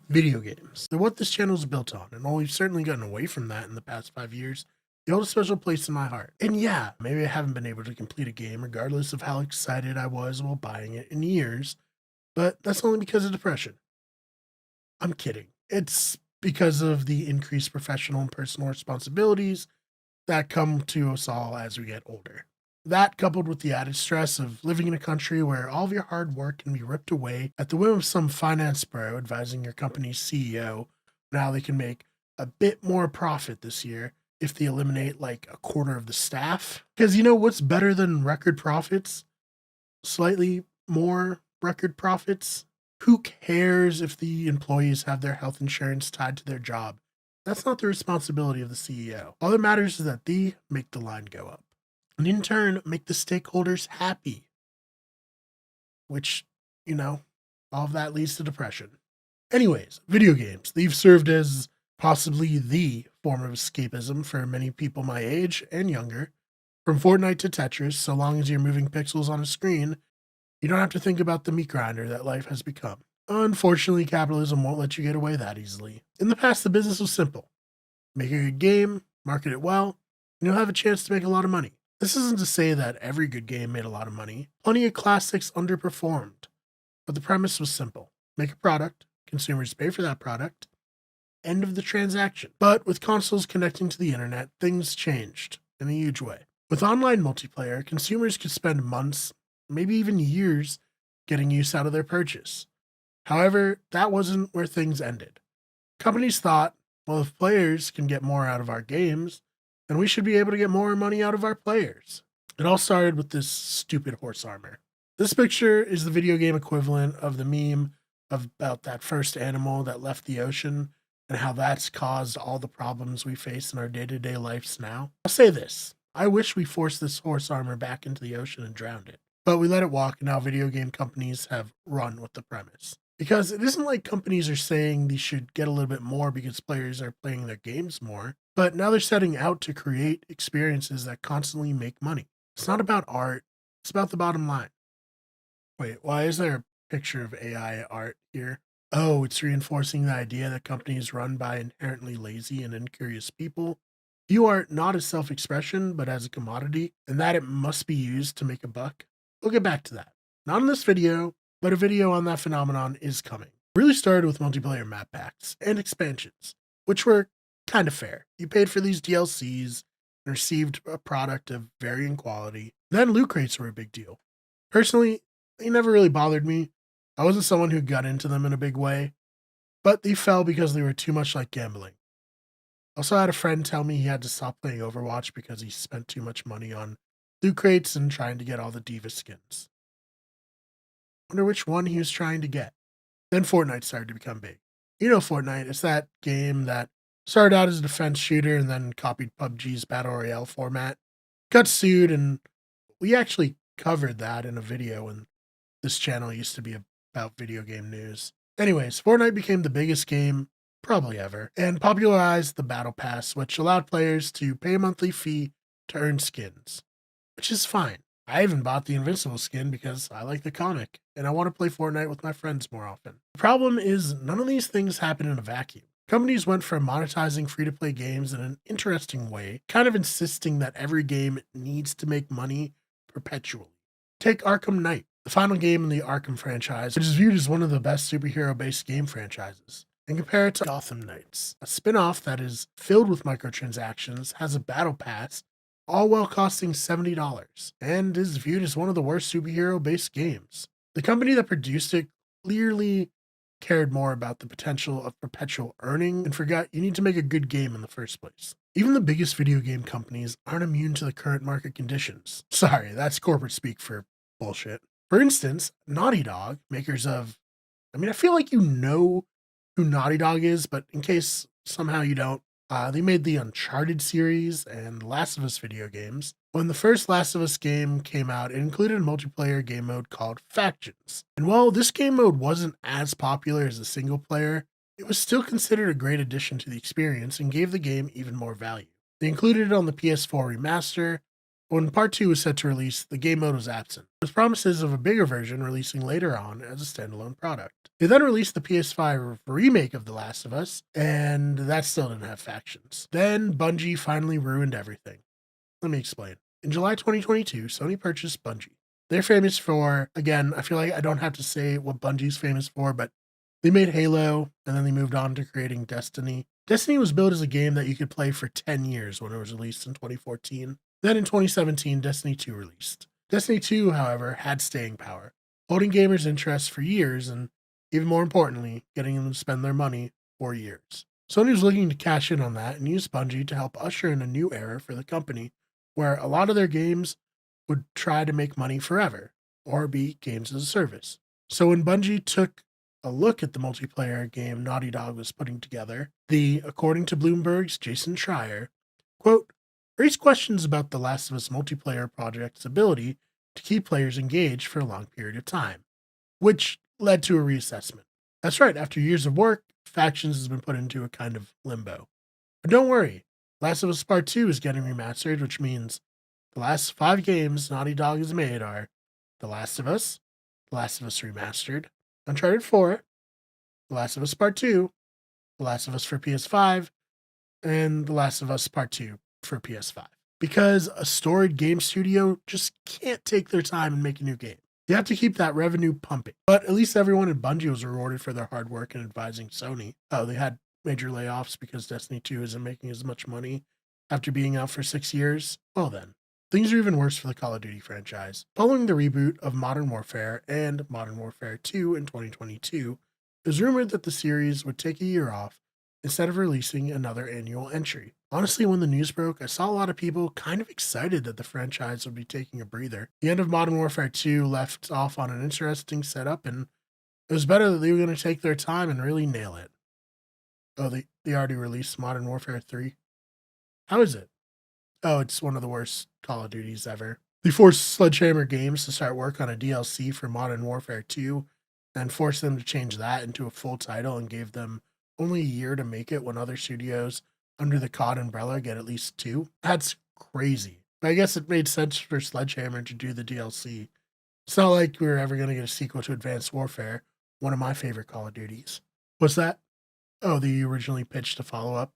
Video games. They're what this channel is built on, and while we've certainly gotten away from that in the past 5 years, they hold a special place in my heart. And yeah, maybe I haven't been able to complete a game regardless of how excited I was while buying it in years, but that's only because of depression. I'm kidding. It's because of the increased professional and personal responsibilities that come to us all as we get older. That, coupled with the added stress of living in a country where all of your hard work can be ripped away at the whim of some finance bro advising your company's CEO on how they can make a bit more profit this year if they eliminate like a quarter of the staff. Because you know what's better than record profits? Slightly more record profits. Who cares if the employees have their health insurance tied to their job? That's not the responsibility of the CEO. All that matters is that they make the line go up and in turn make the stakeholders happy, which, you know, all of that leads to depression. Anyways, video games. They've served as possibly the form of escapism for many people my age and younger. From Fortnite to Tetris, so long as you're moving pixels on a screen, you don't have to think about the meat grinder that life has become. Unfortunately, capitalism won't let you get away that easily. In the past, the business was simple: make a good game, market it well, and you'll have a chance to make a lot of money. This isn't to say that every good game made a lot of money. Plenty of classics underperformed, but the premise was simple: make a product, consumers pay for that product, end of the transaction. But with consoles connecting to the internet, things changed in a huge way. With online multiplayer, consumers could spend months, maybe even years, getting use out of their purchase. However, that wasn't where things ended. Companies thought, well, if players can get more out of our games, then we should be able to get more money out of our players. It all started with this stupid horse armor. This picture is the video game equivalent of the meme about that first animal that left the ocean and how that's caused all the problems we face in our day-to-day lives now. I'll say this: I wish we forced this horse armor back into the ocean and drowned it. But we let it walk, and now video game companies have run with the premise. Because it isn't like companies are saying they should get a little bit more because players are playing their games more, but now they're setting out to create experiences that constantly make money. It's not about art, it's about the bottom line. Wait, why is there a picture of AI art here? Oh, it's reinforcing the idea that companies run by inherently lazy and incurious people view art not as self expression, but as a commodity, and that it must be used to make a buck. We'll get back to that. Not in this video, but a video on that phenomenon is coming. It really started with multiplayer map packs and expansions, which were kind of fair. You paid for these DLCs and received a product of varying quality. Then loot crates were a big deal. Personally, they never really bothered me. I wasn't someone who got into them in a big way, but they fell because they were too much like gambling. Also, I had a friend tell me he had to stop playing Overwatch because he spent too much money on loot crates and trying to get all the Diva skins. Wonder which one he was trying to get. Then Fortnite started to become big. You know Fortnite, it's that game that started out as a defense shooter and then copied PUBG's Battle Royale format. Got sued, and we actually covered that in a video when this channel used to be about video game news. Anyways, Fortnite became the biggest game probably ever and popularized the Battle Pass, which allowed players to pay a monthly fee to earn skins, which is fine. I even bought the Invincible skin because I like the comic and I want to play Fortnite with my friends more often. The problem is none of these things happen in a vacuum. Companies went from monetizing free-to-play games in an interesting way, kind of insisting that every game needs to make money perpetually. Take Arkham Knight, the final game in the Arkham franchise, which is viewed as one of the best superhero-based game franchises. And compare it to Gotham Knights, a spin-off that is filled with microtransactions, has a battle pass, all while costing $70, and is viewed as one of the worst superhero-based games. The company that produced it clearly cared more about the potential of perpetual earning and forgot you need to make a good game in the first place. Even the biggest video game companies aren't immune to the current market conditions. Sorry, that's corporate speak for bullshit. For instance, Naughty Dog, makers of, I feel like you know who Naughty Dog is, but in case somehow you don't, they made the Uncharted series and the Last of Us video games. When the first Last of Us game came out, it included a multiplayer game mode called Factions. And while this game mode wasn't as popular as the single player, it was still considered a great addition to the experience and gave the game even more value. They included it on the PS4 remaster, When part 2 was set to release, the game mode was absent, with promises of a bigger version releasing later on as a standalone product. They then released the PS5 remake of The Last of Us, and that still didn't have factions. Then Bungie finally ruined everything. Let me explain. In July 2022, Sony purchased Bungie. They're famous for, again, I feel like I don't have to say what Bungie's famous for, but they made Halo, and then they moved on to creating Destiny. Destiny was built as a game that you could play for 10 years when it was released in 2014. Then in 2017, Destiny 2 released. Destiny 2, however, had staying power, holding gamers' interest for years and, even more importantly, getting them to spend their money for years. Sony was looking to cash in on that and use Bungie to help usher in a new era for the company where a lot of their games would try to make money forever or be games as a service. So when Bungie took a look at the multiplayer game Naughty Dog was putting together, according to Bloomberg's Jason Schreier, quote, raised questions about The Last of Us multiplayer project's ability to keep players engaged for a long period of time, which led to a reassessment. That's right, after years of work, Factions has been put into a kind of limbo. But don't worry, Last of Us Part 2 is getting remastered, which means the last 5 games Naughty Dog has made are The Last of Us Remastered, Uncharted 4, The Last of Us Part 2, The Last of Us for PS5, and The Last of Us Part 2 for PS5. Because a storied game studio just can't take their time and make a new game. You have to keep that revenue pumping. But at least everyone at Bungie was rewarded for their hard work in advising Sony. Oh, they had major layoffs because Destiny 2 isn't making as much money after being out for 6 years. Well then, things are even worse for the Call of Duty franchise. Following the reboot of Modern Warfare and Modern Warfare 2 in 2022, it was rumored that the series would take a year off instead of releasing another annual entry. Honestly, when the news broke, I saw a lot of people kind of excited that the franchise would be taking a breather. The end of Modern Warfare 2 left off on an interesting setup, and it was better that they were going to take their time and really nail it. Oh, they already released Modern Warfare 3. How is it? Oh, it's one of the worst Call of Duties ever. They forced Sledgehammer Games to start work on a DLC for Modern Warfare 2 and forced them to change that into a full title and gave them only a year to make it when other studios under the COD umbrella get at least 2. That's crazy. But I guess it made sense for Sledgehammer to do the DLC. It's not like we were ever going to get a sequel to Advanced Warfare, one of my favorite Call of Duties. What's that? Oh, they originally pitched a follow up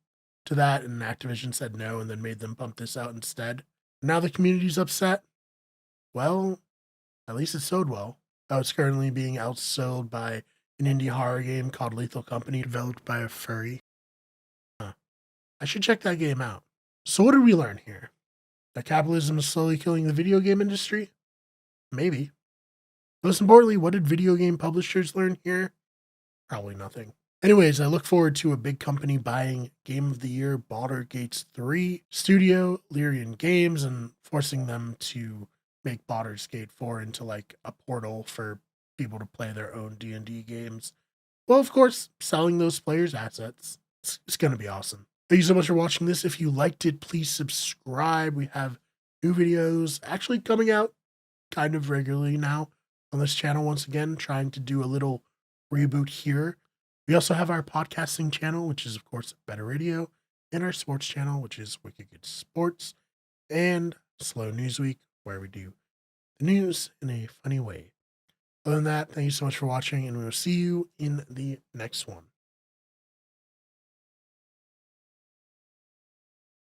to that, and Activision said no and then made them pump this out instead. Now the community's upset. Well, at least it sold well. Oh, it's currently being outsold by an indie horror game called Lethal Company, developed by a furry. Huh. I should check that game out. So, what did we learn here? That capitalism is slowly killing the video game industry? Maybe. Most importantly, what did video game publishers learn here? Probably nothing. Anyways, I look forward to a big company buying Game of the Year Baldur's Gate 3 studio, Lyrian Games, and forcing them to make Baldur's Gate 4 into like a portal for people to play their own D&D games. Well, of course, selling those players' assets. It's going to be awesome. Thank you so much for watching this. If you liked it, please subscribe. We have new videos actually coming out kind of regularly now on this channel once again, trying to do a little reboot here. We also have our podcasting channel, which is, of course, Better Radio, and our sports channel, which is Wicked Good Sports, and Slow News Week, where we do the news in a funny way. Other than that, thank you so much for watching, and we will see you in the next one.